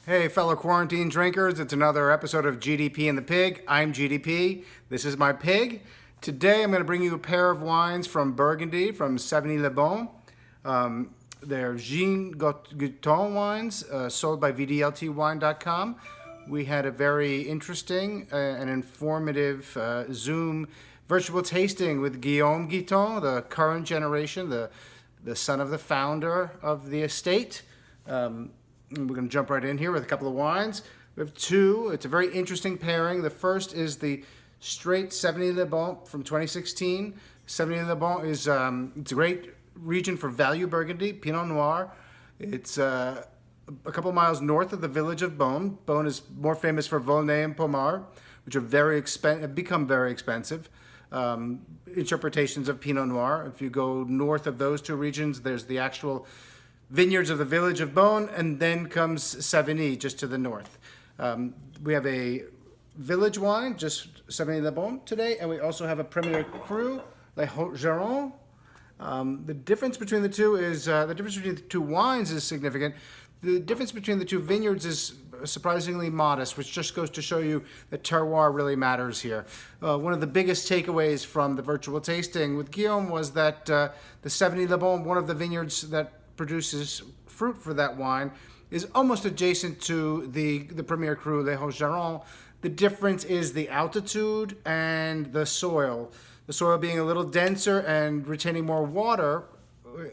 Hey, fellow quarantine drinkers, it's another episode of GDP and the Pig. I'm GDP. This is my pig. Today I'm going to bring you a pair of wines from Burgundy, from Savigny-le-Beaune. They're Guiton wines, sold by VDLTwine.com. We had a very interesting and informative Zoom virtual tasting with Guillaume Guiton, the current generation, the son of the founder of the estate. We're going to jump right in here with a couple of wines. We have two. It's a very interesting pairing. The first is the straight Savigny-le-Beaune from 2016. Savigny-le-Beaune is it's a great region for value Burgundy, Pinot Noir. It's a couple miles north of the village of Beaune. Beaune is more famous for Volnay and Pommard, which are have become very expensive. Interpretations of Pinot Noir. If you go north of those two regions, there's the actual vineyards of the village of Beaune, and then comes Savigny just to the north. We have a village wine, just Savigny-le-Beaune today, and we also have a Premier Cru, Les Hautes Jarrons. The difference between the two is, the difference between the two wines is significant. The difference between the two vineyards is surprisingly modest, which just goes to show you that terroir really matters here. One of the biggest takeaways from the virtual tasting with Guillaume was that the Savigny-le-Beaune, one of the vineyards that produces fruit for that wine, is almost adjacent to the Premier Cru, Les Hautes Jarrons. The difference is the altitude and the soil. The soil being a little denser and retaining more water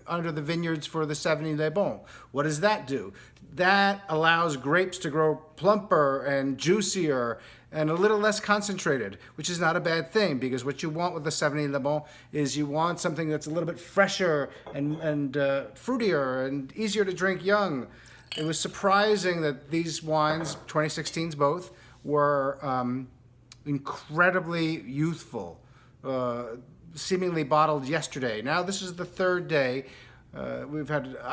under the vineyards for the Savigny-le-Beaune. What does that do? That allows grapes to grow plumper and juicier and a little less concentrated, which is not a bad thing, because what you want with the Savigny-le-Beaune is you want something that's a little bit fresher and fruitier and easier to drink young. It was surprising that these wines, 2016s both, were incredibly youthful, seemingly bottled yesterday. Now this is the third day. I've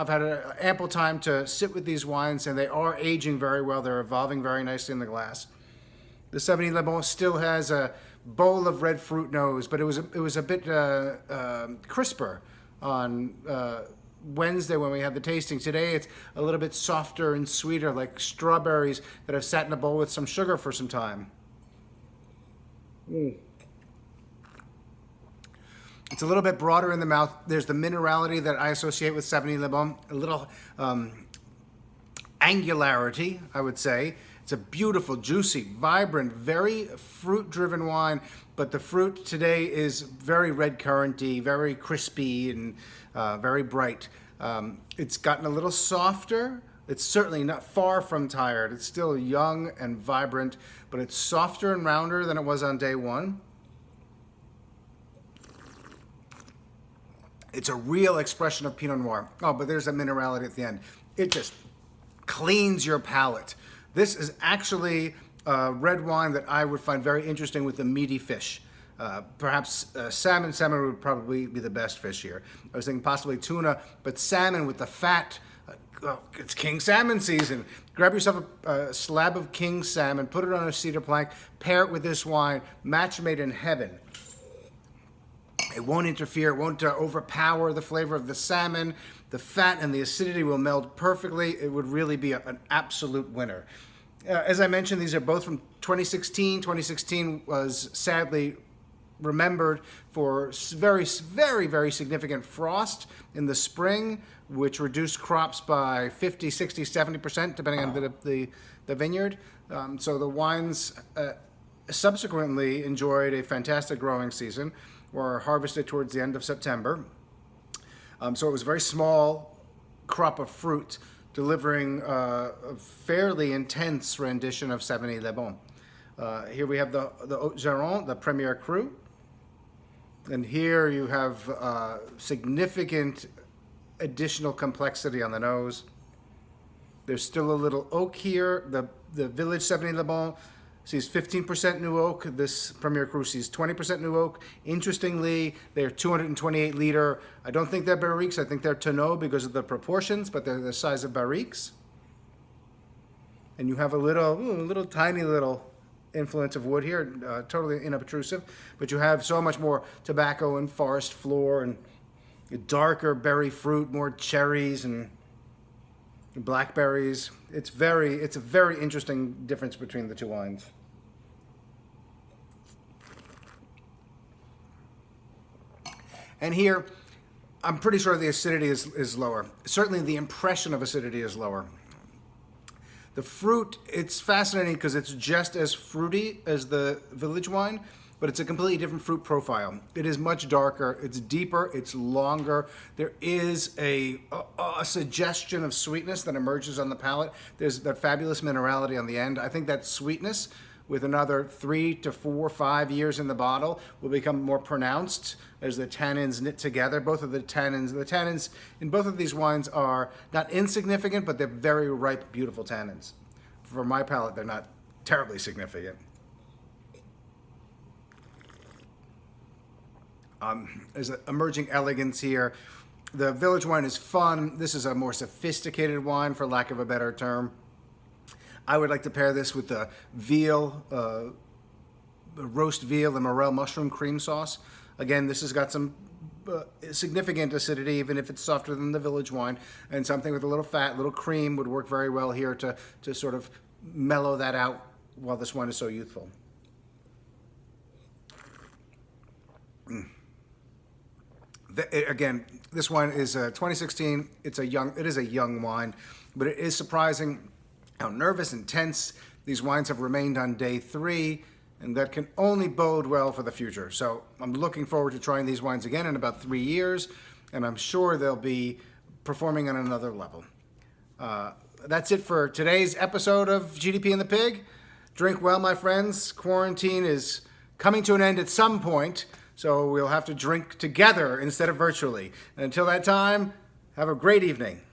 had ample time to sit with these wines, and they are aging very well. They're evolving very nicely in the glass. The Savigny-le-Beaune still has a bowl of red fruit nose, but it was a bit crisper on Wednesday when we had the tasting. Today it's a little bit softer and sweeter, like strawberries that have sat in a bowl with some sugar for some time. It's a little bit broader in the mouth. There's the minerality that I associate with Savigny-le-Beaune, a little angularity, I would say. It's a beautiful, juicy, vibrant, very fruit-driven wine, but the fruit today is very red curranty, very crispy, and very bright. It's gotten a little softer. It's certainly not far from tired. It's still young and vibrant, but it's softer and rounder than it was on day one. It's a real expression of Pinot Noir. Oh, but there's a minerality at the end. It just cleans your palate. This is actually a red wine that I would find very interesting with the meaty fish. Perhaps salmon. Salmon would probably be the best fish here. I was thinking possibly tuna, but salmon with the fat. It's king salmon season. Grab yourself a slab of king salmon, put it on a cedar plank, pair it with this wine. Match made in heaven. It won't interfere, it won't overpower the flavor of the salmon. The fat and the acidity will meld perfectly. It would really be an absolute winner. As I mentioned, these are both from 2016. 2016 was sadly remembered for very, very, very significant frost in the spring, which reduced crops by 50, 60, 70%, depending on the vineyard. So the wines subsequently enjoyed a fantastic growing season, were harvested towards the end of September. So it was a very small crop of fruit, delivering a fairly intense rendition of Savigny-le-Beaune. Here we have the Hautes Jarrons, the Premier Cru. And here you have significant additional complexity on the nose. There's still a little oak here. The village Savigny-le-Beaune sees 15% new oak. This Premier Cru sees 20% new oak. Interestingly, they're 228 liter. I don't think they're barriques. I think they're tonneaux because of the proportions, but they're the size of barriques. And you have a little tiny little influence of wood here, totally unobtrusive. But you have so much more tobacco and forest floor and darker berry fruit, more cherries, and blackberries. It's a very interesting difference between the two wines. And here, I'm pretty sure the acidity is lower. Certainly the impression of acidity is lower. The fruit, it's fascinating because it's just as fruity as the village wine, but it's a completely different fruit profile. It is much darker, it's deeper, it's longer. There is a suggestion of sweetness that emerges on the palate. There's that fabulous minerality on the end. I think that sweetness, with another 3 to 4, 5 years in the bottle, will become more pronounced as the tannins knit together. The tannins in both of these wines are not insignificant, but they're very ripe, beautiful tannins. For my palate, they're not terribly significant. There's an emerging elegance here. The village wine is fun. This is a more sophisticated wine, for lack of a better term. I would like to pair this with the veal, the roast veal and morel mushroom cream sauce. Again, this has got some significant acidity, even if it's softer than the village wine, and something with a little fat, little cream would work very well here to sort of mellow that out while this wine is so youthful. Again, this wine is 2016. It is a young wine, but it is surprising how nervous and tense these wines have remained on day 3, and that can only bode well for the future. So I'm looking forward to trying these wines again in about 3 years, and I'm sure they'll be performing on another level. That's it for today's episode of GDP and the Pig. Drink well, my friends. Quarantine is coming to an end at some point, so we'll have to drink together instead of virtually. And until that time, have a great evening.